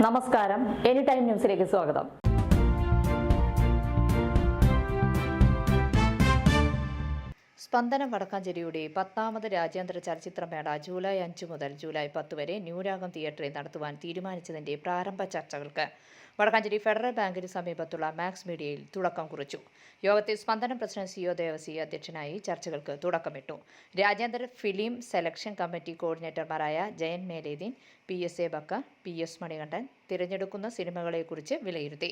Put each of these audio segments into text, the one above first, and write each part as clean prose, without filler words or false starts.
നമസ്കാരം, any time ന്യൂസിലേക്ക് സ്വാഗതം. സ്പന്ദനം വടക്കാഞ്ചേരിയുടെ 10ാമത് രാജ്യാന്തര ചലച്ചിത്രമേള ജൂലൈ 5 മുതൽ ജൂലൈ 10 വരെ ന്യൂരാഗം തിയേറ്ററിൽ നടത്തുവാൻ തീരുമാനിച്ചതിന്റെ പ്രാരംഭ ചർച്ചകൾക്ക് വടക്കാഞ്ചേരി ഫെഡറൽ ബാങ്കിന് സമീപത്തുള്ള മാക്സ് മീഡിയയിൽ തുടക്കം കുറിച്ചു. യോഗത്തിൽ സ്പന്ദനം പ്രസിഡന്റ് CO ദേവസി അധ്യക്ഷനായി ചർച്ചകൾക്ക് തുടക്കമിട്ടു. രാജ്യാന്തര ഫിലിം സെലക്ഷൻ കമ്മിറ്റി കോർഡിനേറ്റർമാരായ ജയൻ മേലേദീൻ, PSA ബക്കർ, PS മണികണ്ഠൻ തിരഞ്ഞെടുക്കുന്ന സിനിമകളെക്കുറിച്ച് വിലയിരുത്തി.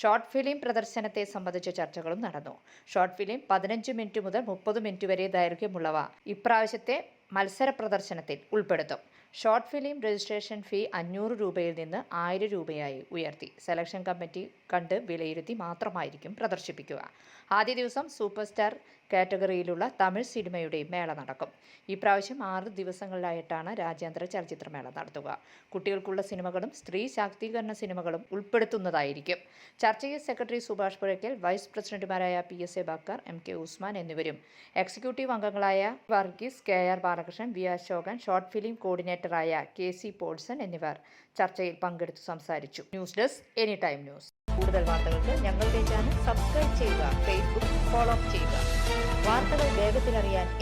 ഷോർട്ട് ഫിലിം പ്രദർശനത്തെ സംബന്ധിച്ച ചർച്ചകളും നടന്നു. ഷോർട്ട് ഫിലിം 15 മിനിറ്റ് മുതൽ 30 മിനിറ്റ് വരെ ദൈർഘ്യമുള്ളവ ഇപ്രാവശ്യത്തെ മത്സര പ്രദർശനത്തിൽ ഉൾപ്പെടുത്തും. ഷോർട്ട് ഫിലിം രജിസ്ട്രേഷൻ ഫീ 500 രൂപയിൽ നിന്ന് 1000 രൂപയായി ഉയർത്തി. സെലക്ഷൻ കമ്മിറ്റി കണ്ട് വിലയിരുത്തി മാത്രമായിരിക്കും പ്രദർശിപ്പിക്കുക. ആദ്യ ദിവസം സൂപ്പർ സ്റ്റാർ കാറ്റഗറിയിലുള്ള തമിഴ് സിനിമയുടെ മേള നടക്കും. ഇപ്രാവശ്യം 6 ദിവസങ്ങളിലായിട്ടാണ് രാജ്യാന്തര ചലച്ചിത്രമേള നടത്തുക. കുട്ടികൾക്കുള്ള സിനിമകളും സ്ത്രീ ശാക്തീകരണ സിനിമകളും ഉൾപ്പെടുത്തുന്നതായിരിക്കും. ചർച്ചയിൽ സെക്രട്ടറി സുഭാഷ് പുഴയ്ക്കൽ, വൈസ് പ്രസിഡന്റുമാരായ PSA ബക്കർ, MK ഉസ്മാൻ എന്നിവരും എക്സിക്യൂട്ടീവ് അംഗങ്ങളായ Varghese, KR Balakrishnan, V Ashokan, short film കോർഡിനേറ്ററായ KC പോൾസൺ എന്നിവർ ചർച്ചയിൽ പങ്കെടുത്തു സംസാരിച്ചു. News desk, any time news. കൂടുതൽ വാർത്തകൾക്ക് ഞങ്ങളുടെ ചാനൽ സബ്സ്ക്രൈബ് ചെയ്യുക, Facebook ഫോളോ ചെയ്യുക. വാർത്തകൾ വേഗത്തിലറിയാൻ